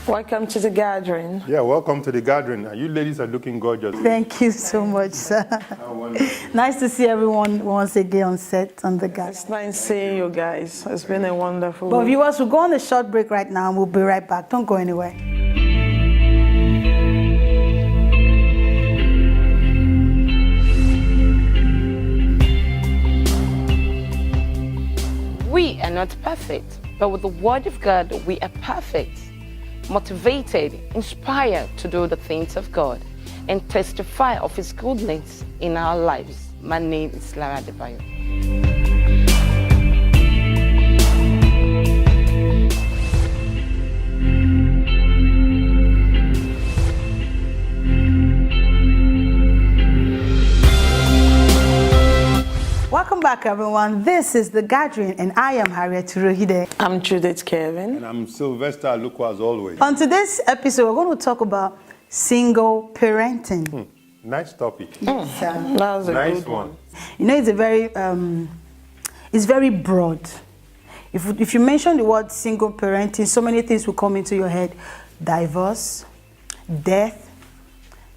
Welcome to the gathering. Yeah, welcome to the gathering. You ladies are looking gorgeous. Thank you so much, sir. Nice to see everyone once again on set on the gathering. It's nice seeing you guys. It's been a wonderful But week. viewers, we'll go on a short break right now and we'll be right back. Don't go anywhere. We are not perfect, but with the Word of God, we are perfect, motivated, inspired to do the things of God, and testify of His goodness in our lives. My name is Lara Adebayo. Welcome back, everyone. This is The Gathering, and I am Harriet Turohide. I'm Judith Kevin. And I'm Sylvester Aluko, as always. On today's episode, we're going to talk about single parenting. Nice topic. Yes, That was a Nice good one. You know, it's very broad. If you mention the word single parenting, so many things will come into your head. Divorce, death.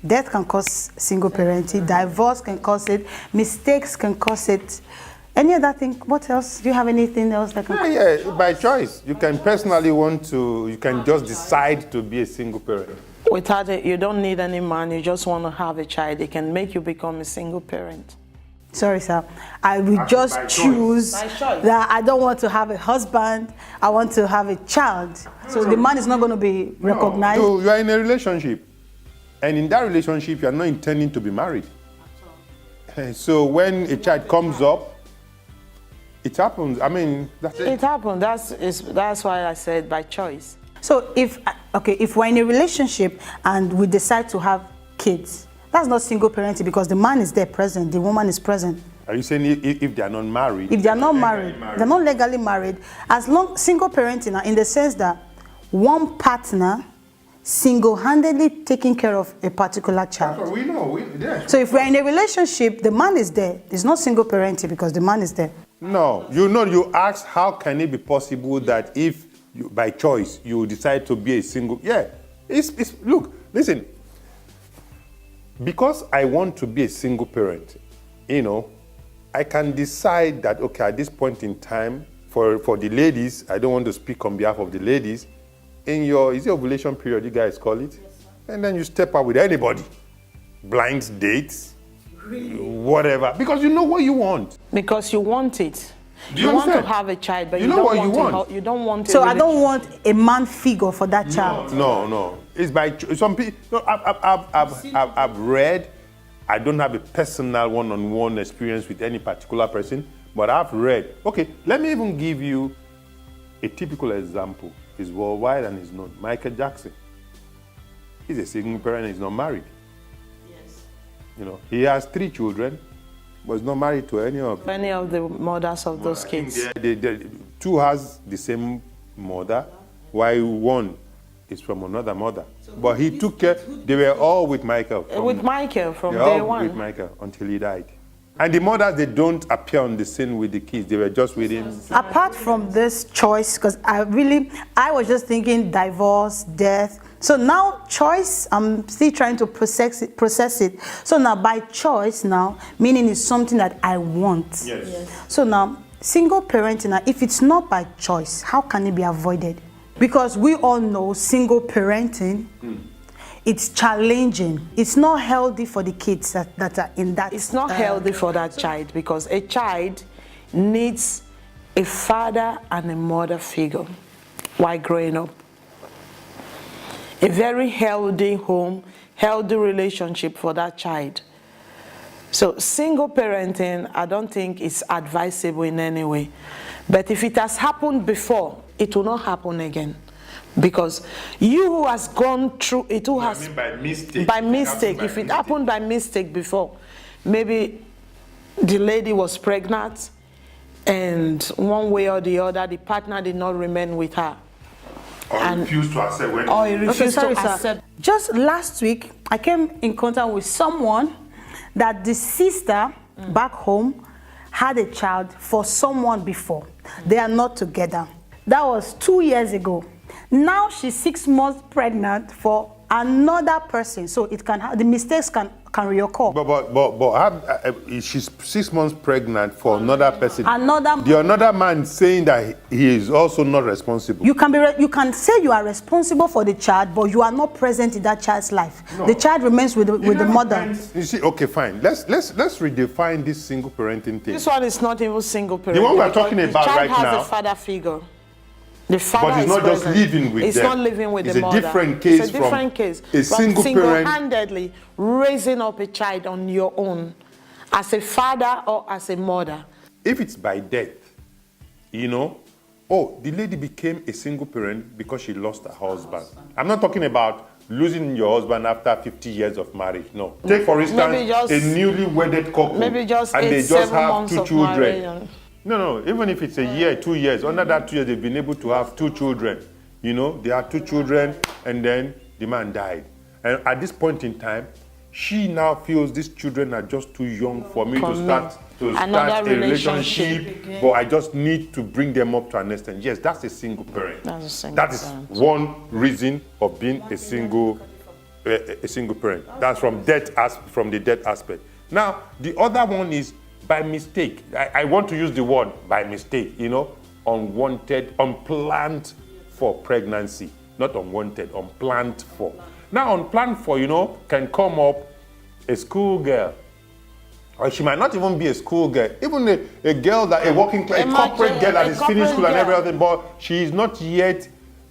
Death can cause single parenting. Divorce can cause it. Mistakes can cause it. Any other thing? What else? Do you have anything else that can? Yeah, by choice. You can personally you can just decide to be a single parent. Without it, you don't need any man. You just want to have a child. It can make you become a single parent. Sorry, sir. I will just by choice. choose By choice. that I don't want to have a husband. I want to have a child. So the man is not going to be recognized. No, you are in a relationship. And in that relationship, you are not intending to be married. So when a child comes up, it happens. I mean, that's it. It happened. That's why I said by choice. So if we're in a relationship and we decide to have kids, that's not single parenting because the man is there present, the woman is present. Are you saying if they are not married? If they are not married, they're not legally married. As long single parenting in the sense that one partner single-handedly taking care of a particular child. We know. So if we're in a relationship, the man is there. It's not single parenting because the man is there. No, you ask how can it be possible that if you, by choice you decide to be a single, look, listen, because I want to be a single parent, I can decide that, okay, at this point in time, for the ladies, I don't want to speak on behalf of the ladies, is it ovulation period you guys call it? Yes, and then you step out with anybody, blind dates, whatever, because you know what you want. Because you want it. Do you want to understand? have a child, but You you know don't what want you want. You don't want. So I don't want a man figure for that child. No. It's by some people. No, I've read. I don't have a personal one-on-one experience with any particular person, but I've read. Okay, let me even give you a typical example. He's worldwide and he's not. Michael Jackson. He's a single parent and he's not married. Yes. He has 3 children, but he's not married to any of them. Any of the mothers of those kids. The 2 has the same mother, while 1 is from another mother. But he took care. They were all with Michael. With Michael from They were day all one. with Michael until he died. And the mothers, they don't appear on the scene with the kids. They were just with him. Apart from this choice, because I was just thinking divorce, death. So now choice, I'm still trying to process it. So now by choice now, meaning it's something that I want. Yes. So now, single parenting, if it's not by choice, how can it be avoided? Because we all know single parenting, it's challenging. It's not healthy for the kids that are in that. It's not healthy for that child because a child needs a father and a mother figure while growing up. A very healthy home, healthy relationship for that child. So single parenting, I don't think is advisable in any way. But if it has happened before, it will not happen again. Because you who has gone through it, who has by mistake. by mistake, if it happened by mistake before, maybe the lady was pregnant and one way or the other, the partner did not remain with her. Or refused to accept when. Or he refused sorry, to sir. accept. Just last week, I came in contact with someone that the sister back home had a child for someone before. They are not together. That was 2 years ago. Now she's 6 months pregnant for another person, so it can the mistakes can reoccur. But she's 6 months pregnant for another person. Another The another man saying that he is also not responsible. you can say you are responsible for the child, but you are not present in that child's life. No. The child remains with the mother. You see, okay, fine. Let's redefine this single parenting thing. This one is not even single parent. The one we're talking because about right the child now- has a father figure. The father But he's is not just present. living with It's them. not living with It's the a mother. different case It's a different from case. a single parent. Single-handedly raising up a child on your own, as a father or as a mother. If it's by death, the lady became a single parent because she lost her husband. I'm not talking about losing your husband after 50 years of marriage. No. Take, for instance, Maybe just- a newly wedded couple. maybe just and 8, they just 7 have months 2 of children. marriage. No, even if it's a year, 2 years, under that 2 years, they've been able to have 2 children. They had 2 children, and then the man died. And at this point in time, she now feels these children are just too young for me to start Another a relationship. relationship, but I just need to bring them up to an extent. Yes, that's a single parent. That's a single That is parent. one reason of being a single parent. That's from the death aspect. Now, the other one is by mistake. I want to use the word by mistake, unwanted, unplanned for pregnancy. Not unwanted, unplanned for. Now, unplanned for, can come up a schoolgirl. Or she might not even be a schoolgirl. Even a girl a corporate girl that is finished school and everything, but she is not yet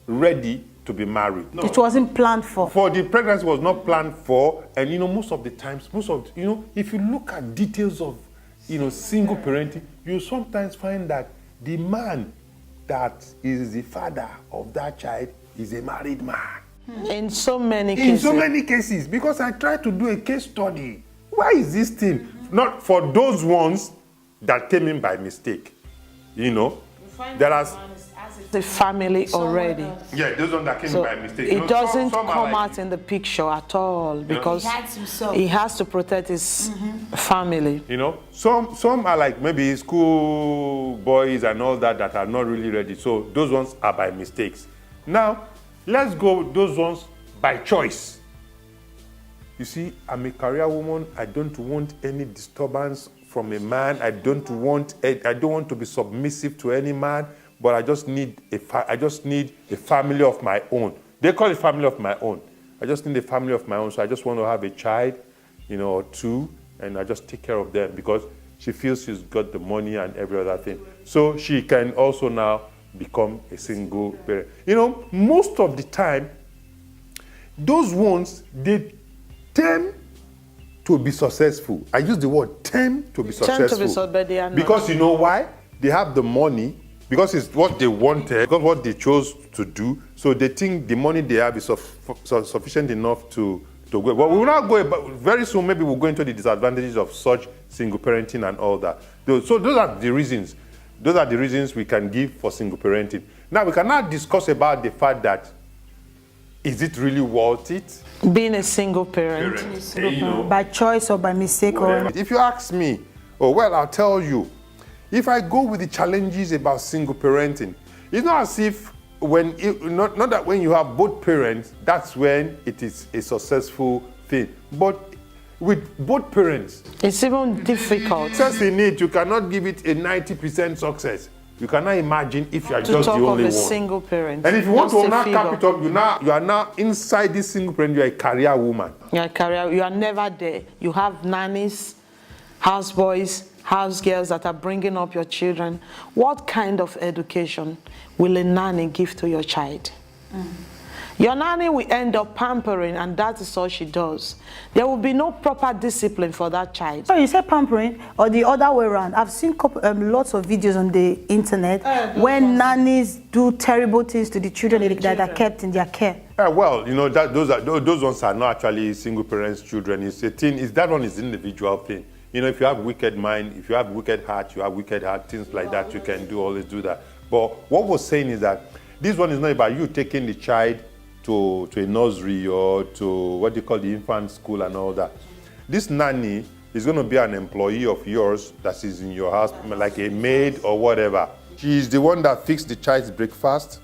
ready to be married. No. It wasn't planned for. For the pregnancy was not planned for, and most of the times, if you look at details of single parenting, you sometimes find that the man that is the father of that child is a married man. In so many In cases. so many cases, because I tried to do a case study. Why is this thing? Not for those ones that came in by mistake. There are The family already. those ones that came So in by mistake. it doesn't some are come like- out in the picture at all because himself. he has to protect his family. Some are like maybe school boys and all that are not really ready. So those ones are by mistakes. Now, let's go those ones by choice. You see, I'm a career woman. I don't want any disturbance from a man. I don't want to be submissive to any man. But I just need a family of my own. They call it family of my own. I just need a family of my own. So I just want to have a child, or 2, and I just take care of them because she feels she's got the money and every other thing. So she can also now become a single parent. Most of the time, those ones, they tend to be successful. I use the word tend to be successful. But they are not. Because you know why? They have the money, because it's what they wanted, because what they chose to do. So they think the money they have is sufficient enough to go. But we will not go, but very soon maybe we'll go into the disadvantages of such single parenting and all that. So those are the reasons. Those are the reasons we can give for single parenting. Now we can now discuss about the fact that is it really worth it? Being a single parent. By choice or by mistake or If you ask me, I'll tell you. If I go with the challenges about single parenting, it's not as if not that when you have both parents, that's when it is a successful thing. But with both parents, It's even difficult success in it, you cannot give it a 90% success. You cannot imagine if you are to just talk the of only a one. single parent. And if you want Just to a now figure. cap it up, you are now inside this single parent, you are a career woman. Your career, you are never there. You have nannies, houseboys, house girls that are bringing up your children. What kind of education will a nanny give to your child? Your nanny will end up pampering, and that is all she does. There will be no proper discipline for that child. So you said pampering or the other way around. I've seen lots of videos on the internet where nannies do terrible things to the children that are kept in their care. Those ones are not actually single parents' children. It's a thing. That one is individual thing. If you have wicked mind, if you have wicked heart, things like that. You can always do that. But what we're saying is that this one is not about you taking the child to a nursery or to what you call the infant school and all that. This nanny is going to be an employee of yours that is in your house, like a maid or whatever. She is the one that fixes the child's breakfast.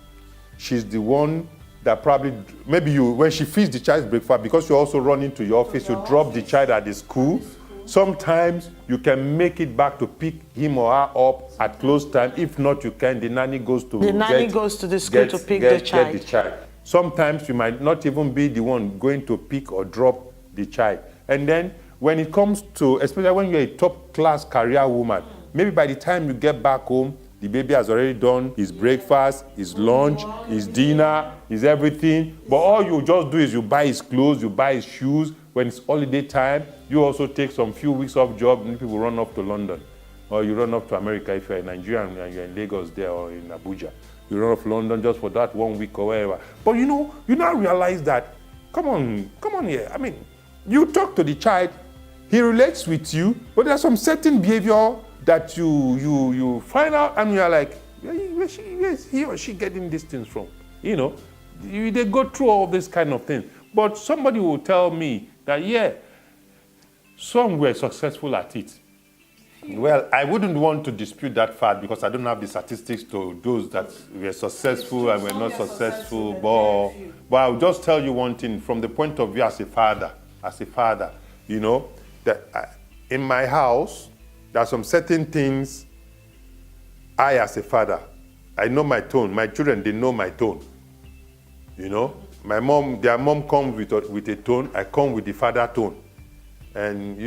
she's the one that probably, maybe you, when she feeds the child's breakfast, because you're also running to your office, you drop the child at the school. Sometimes you can make it back to pick him or her up at close time. If not, you can. The nanny goes to the school to pick the child. Get the child. Sometimes you might not even be the one going to pick or drop the child. And then when it comes to, especially when you're a top-class career woman, maybe by the time you get back home, the baby has already done his breakfast, his lunch, his dinner, his everything. But all you just do is you buy his clothes, you buy his shoes. When it's holiday time, you also take some few weeks off job and people run off to London. Or you run off to America if you're a Nigerian and you're in Lagos there or in Abuja. You run off to London just for that 1 week or whatever. But you now realize that, come on here. I mean, you talk to the child, he relates with you, but there's some certain behavior that you find out and you're like, where's he or she getting these things from? They go through all this kind of thing. But somebody will tell me that, yeah, some were successful at it. Well, I wouldn't want to dispute that fact because I don't have the statistics to those that were successful and were not successful. But I'll just tell you one thing from the point of view as a father, that in my house, there are some certain things I, as a father, I know my tone. My children, they know my tone. Their mom comes with a tone, I come with the father tone. And,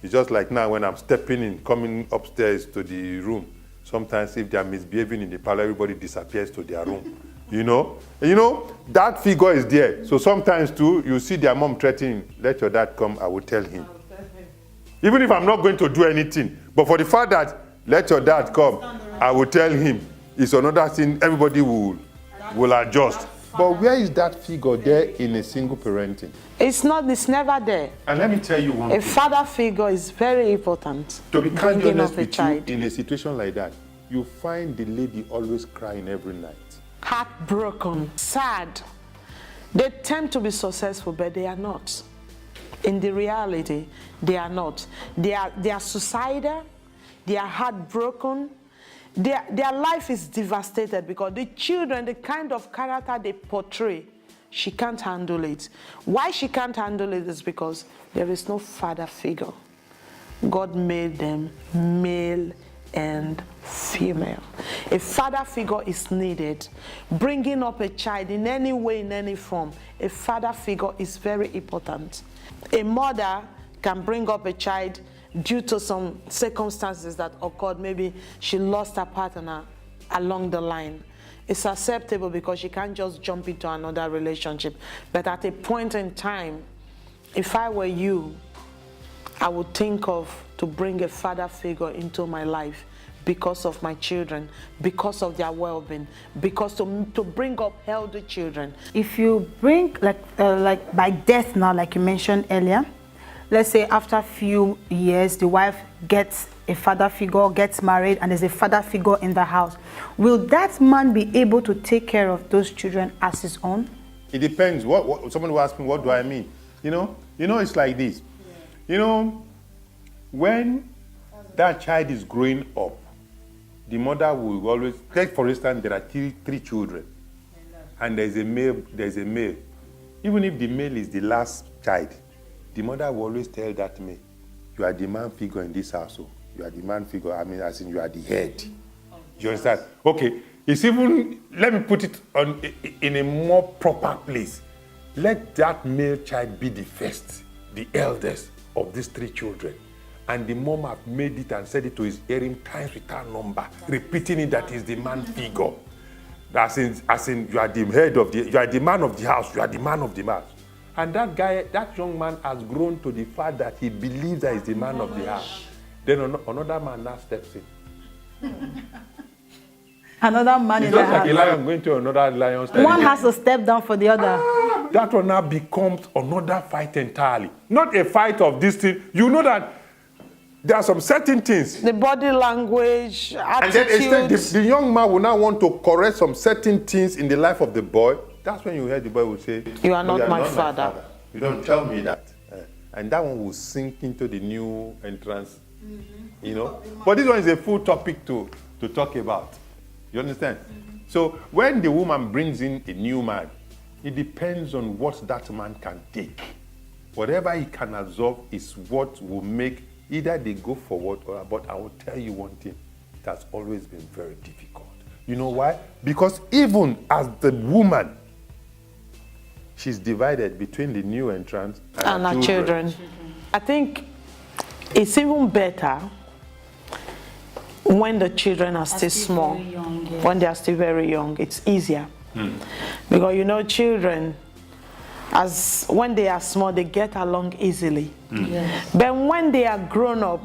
it's just like now when I'm stepping in, coming upstairs to the room. Sometimes if they're misbehaving in the parlor, everybody disappears to their room. That figure is there. So sometimes too, you see their mom threatening, let your dad come, I will tell him. Even if I'm not going to do anything. But for the fact that, let your dad come, I will tell him. It's another thing, everybody will adjust. But where is that figure there in a single parenting? It's never there. And let me tell you one thing. A father figure is very important. To be kind honest with child. you, in a situation like that, you find the lady always crying every night. Heartbroken, sad. They tend to be successful, but they are not. In the reality, they are not. They are suicidal, they are heartbroken. Their life is devastated because the children, the kind of character they portray, she can't handle it. Why she can't handle it is because there is no father figure. God made them male and female. A father figure is needed. Bringing up a child in any way, in any form, a father figure is very important. A mother can bring up a child due to some circumstances that occurred. Maybe she lost her partner along the line. It's acceptable because she can't just jump into another relationship. But at a point in time, if I were you, I would think of to bring a father figure into my life because of my children, because of their well-being, because to bring up healthy children. If you bring, like by death now, like you mentioned earlier, let's say after a few years, the wife gets a father figure, gets married, and there's a father figure in the house. Will that man be able to take care of those children as his own? It depends. What someone will ask me, what do I mean? It's like this. When that child is growing up, the mother will always, take for instance, there are three children, and there's a male. Even if the male is the last child, the mother will always tell that male, you are the man figure in this household. You are the man figure, as in you are the head. Do you understand? Okay, it's even, let me put it in a more proper place. Let that male child be the first, the eldest of these three children. And the mom have made it and said it to his hearing times without number, repeating it that is the man figure. As in you are the head of you are the man of the house, you are the man of the house. And that young man has grown to the fact that he believes that he's the man of the house. Then another man now steps in. Another man it's in the house. It's like a lion going to another lion. One has to step down for the other. That one now becomes another fight entirely. Not a fight of this thing. You know that there are some certain things. The body language, attitude. And then the young man will now want to correct some certain things in the life of the boy. That's when you hear the boy will say, you are not my father. You don't tell me that. And that one will sink into the new entrance. But this one is a full topic to talk about. You understand? So when the woman brings in a new man, it depends on what that man can take. Whatever he can absorb is what will make either they go forward or, but I will tell you one thing, it has always been very difficult. You know why? Because even as the woman, she's divided between the new entrants and our children. I think it's even better when the children are still small. Young, yes. When they are still very young, it's easier. Because you know, children, as when they are small, they get along easily. Yes. But when they are grown up,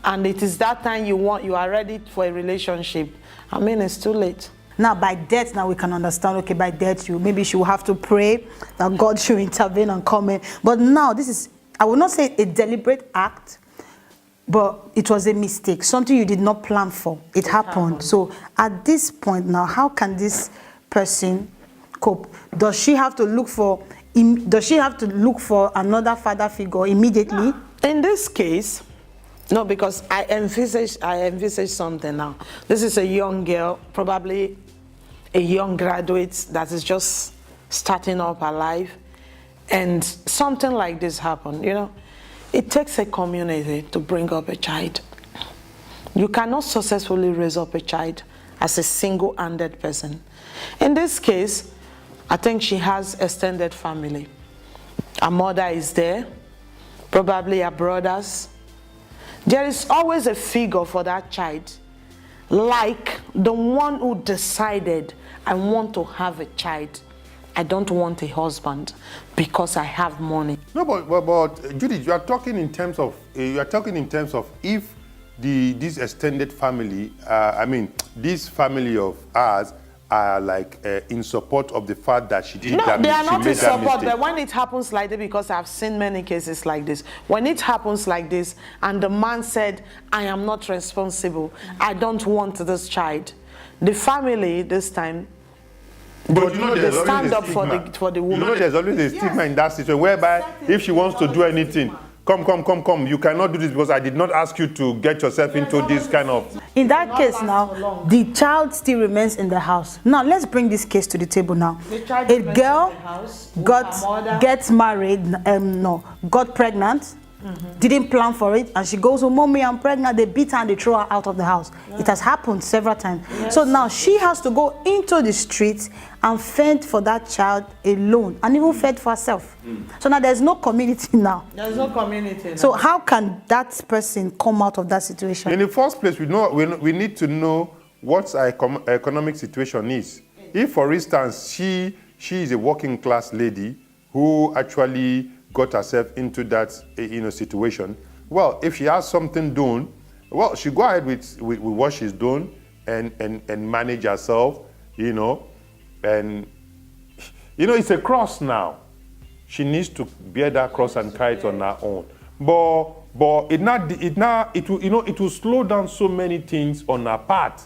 and it is that time you are ready for a relationship, I mean, it's too late. Now, by death, now we can understand, okay, by death, maybe she will have to pray that God should intervene and come in. But now, this is, I will not say a deliberate act, but it was a mistake, something you did not plan for. It happened. So at this point now, how can this person cope? Does she have to look for another father figure immediately? In this case, no, because I envisage something now. This is a young girl, probably a young graduate that is just starting up her life, and something like this happened, you know. It takes a community to bring up a child. You cannot successfully raise up a child as a single-handed person. In this case, I think she has extended family. Her mother is there, probably her brothers. There is always a figure for that child, like the one who decided, I want to have a child. I don't want a husband because I have money. No, but Judith, you are talking in terms of if this extended family, this family of ours are like in support of the fact that she did that. No, they are not in support. Mistake. But when it happens like this, because I've seen many cases like this, when it happens like this, and the man said, "I am not responsible. I don't want this child," the family this time. But you know, they there's stand up always a for the woman. You know, there's always a stigma in that situation whereby if she wants to do anything, come, you cannot do this because I did not ask you to get yourself into this kind of. In that case now, the child still remains in the house. Now, let's bring this case to the table now. A girl gets married, got pregnant, didn't plan for it, and she goes, "Oh, mommy, I'm pregnant." They beat her and they throw her out of the house. It has happened several times. So now she has to go into the streets and fend for that child alone, and even fend for herself. So now there's no community now. There's no community now. So how can that person come out of that situation? In the first place, we need to know what her economic situation is. If, for instance, she is a working class lady who actually got herself into that situation, well, if she has something done, well, she go ahead with what she's doing and manage herself, and it's a cross now. She needs to bear that cross and carry it on her own. But it will slow down so many things on her part.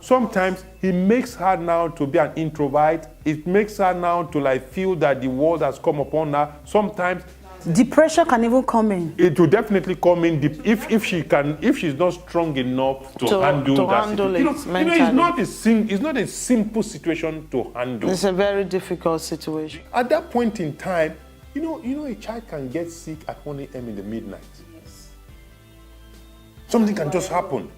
Sometimes it makes her now to be an introvert. It makes her now to feel that the world has come upon her. Sometimes depression can even come in. It will definitely come in if she's not strong enough to handle that situation. It's not a simple situation to handle. It's a very difficult situation. At that point in time, a child can get sick at 1 a.m. in the midnight. Yes. Something can just happen.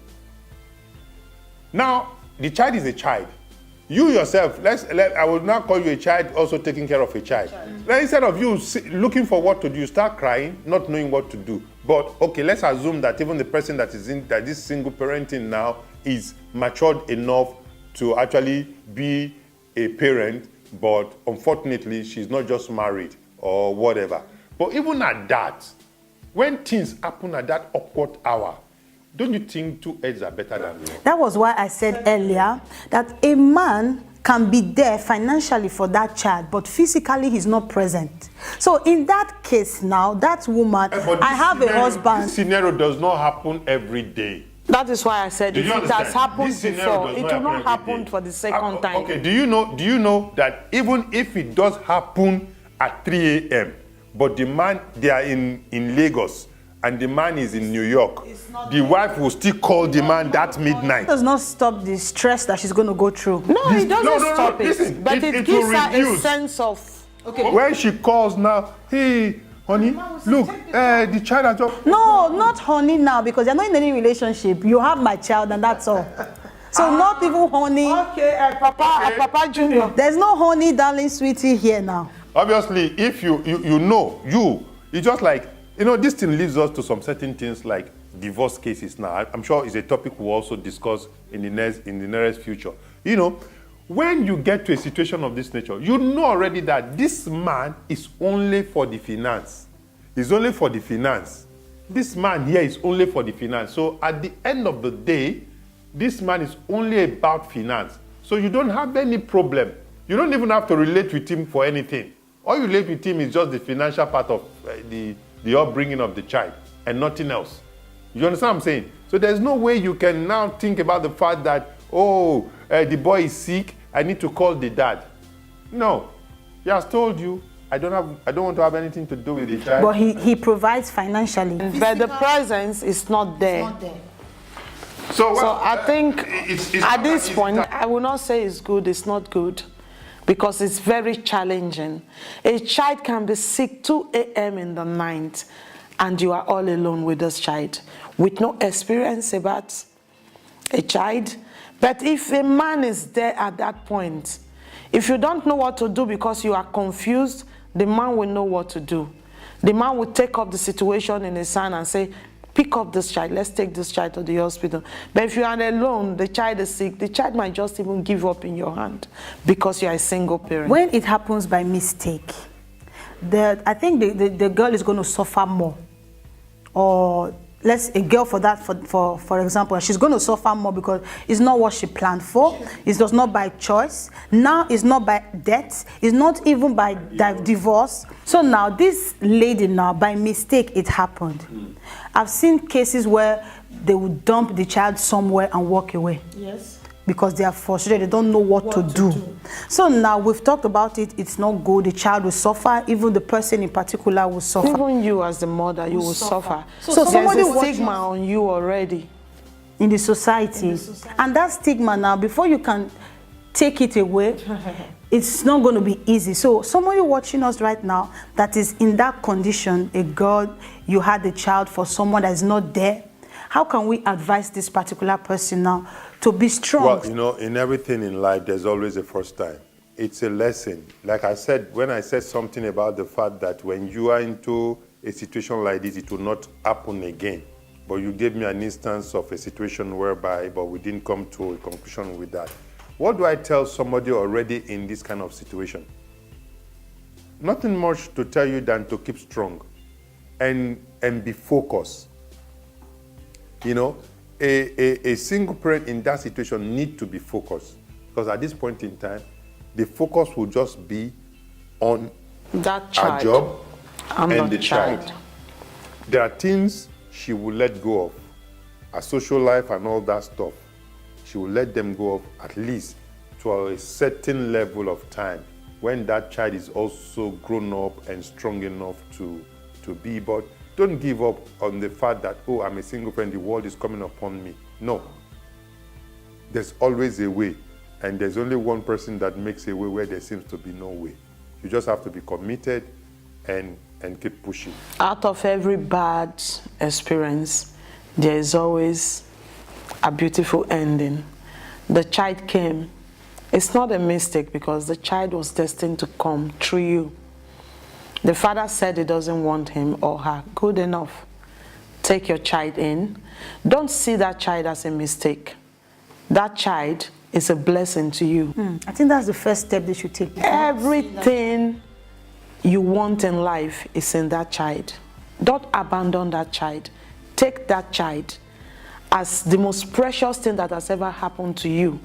Now, the child is a child. You yourself, I will now call you a child also taking care of a child. Now, instead of you looking for what to do, you start crying, not knowing what to do. But, okay, let's assume that even the person that is single parenting now is matured enough to actually be a parent, but unfortunately, she's not just married or whatever. But even at that, when things happen at that awkward hour, don't you think 2 heads are better than one? That was why I said earlier that a man can be there financially for that child, but physically he's not present. So in that case now, that woman, I have a husband. This scenario does not happen every day. That is why I said if it has happened before, it will not happen for the second time. Okay, do you know that even if it does happen at 3 a.m., but the man, they are in Lagos, and the man is in New York, the wife will still call the man that midnight. It does not stop the stress that she's going to go through. No, it doesn't stop it. Listen, but it gives will her a reduce. sense of, When she calls now, hey, honey, look, the child has just... No, not honey now, because you're not in any relationship. You have my child and that's all. So not even honey. okay, Papa Junior. There's no honey, darling, sweetie here now. Obviously, if you know, it's just like, this thing leads us to some certain things like divorce cases now. I'm sure it's a topic we'll also discuss in the nearest future. When you get to a situation of this nature, you know already that this man is only for the finance. He's only for the finance. This man here is only for the finance. So at the end of the day, this man is only about finance. So you don't have any problem. You don't even have to relate with him for anything. All you relate with him is just the financial part of the upbringing of the child and nothing else. You understand what I'm saying? So there's no way you can now think about the fact that, the boy is sick, I need to call the dad. No. He has told you, I don't want to have anything to do with the child. But he provides financially. But the presence is not there. So I think it's at this point, I will not say it's good, it's not good, because it's very challenging. A child can be sick 2 a.m. in the night, and you are all alone with this child, with no experience about a child. But if a man is there at that point, if you don't know what to do because you are confused, the man will know what to do. The man will take up the situation in his hand and say, pick up this child, let's take this child to the hospital. But if you are alone, the child is sick, the child might just even give up in your hand because you are a single parent. When it happens by mistake, I think the girl is going to suffer more. Or a girl for example, she's going to suffer more because it's not what she planned for. It was not by choice. Now it's not by death. It's not even by divorce. So now this lady now, by mistake, it happened. I've seen cases where they would dump the child somewhere and walk away. Yes. Because they are frustrated, they don't know what to do. So now we've talked about it, it's not good, the child will suffer, even the person in particular will suffer. Even you as the mother, you will suffer. So there's a watching stigma on you already. in the society. And that stigma now, before you can take it away, it's not going to be easy. So somebody watching us right now that is in that condition, a girl, you had a child for someone that is not there, how can we advise this particular person now to be strong? Well, in everything in life, there's always a first time. It's a lesson. Like I said, when I said something about the fact that when you are into a situation like this, it will not happen again. But you gave me an instance of a situation whereby, but we didn't come to a conclusion with that. What do I tell somebody already in this kind of situation? Nothing much to tell you than to keep strong and be focused. A single parent in that situation need to be focused, because at this point in time, the focus will just be on That child. our job and the child. child. There are things she will let go of, her social life and all that stuff. She will let them go of at least to a certain level of time when that child is also grown up and strong enough to be. But don't give up on the fact that, I'm a single parent, the world is coming upon me. No. There's always a way. And there's only one person that makes a way where there seems to be no way. You just have to be committed and keep pushing. Out of every bad experience, there is always a beautiful ending. The child came. It's not a mistake, because the child was destined to come through you. The father said he doesn't want him or her. Good enough. Take your child in. Don't see that child as a mistake. That child is a blessing to you. I think that's the first step they should take. Everything you want in life is in that child. Don't abandon that child. Take that child as the most precious thing that has ever happened to you.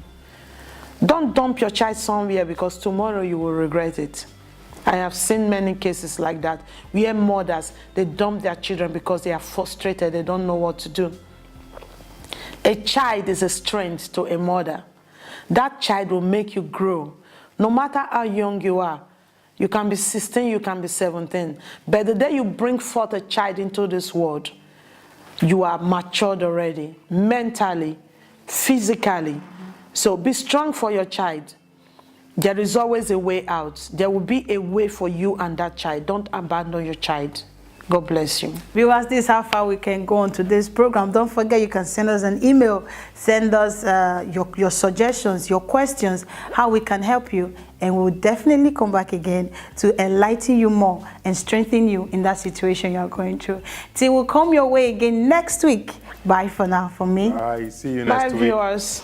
Don't dump your child somewhere, because tomorrow you will regret it. I have seen many cases like that, where mothers, they dump their children because they are frustrated, they don't know what to do. A child is a strength to a mother. That child will make you grow. No matter how young you are, you can be 16, you can be 17, but the day you bring forth a child into this world, You are matured already, mentally, physically. So be strong for your child. There is always a way out. There will be a way for you and that child. Don't abandon your child. God bless you. Viewers, this is how far we can go on today's program. Don't forget, you can send us an email, send us your suggestions, your questions, how we can help you, and we'll definitely come back again to enlighten you more and strengthen you in that situation you are going through. Till we'll come your way again next week. Bye for now from me. Bye. See you Bye, next week. viewers.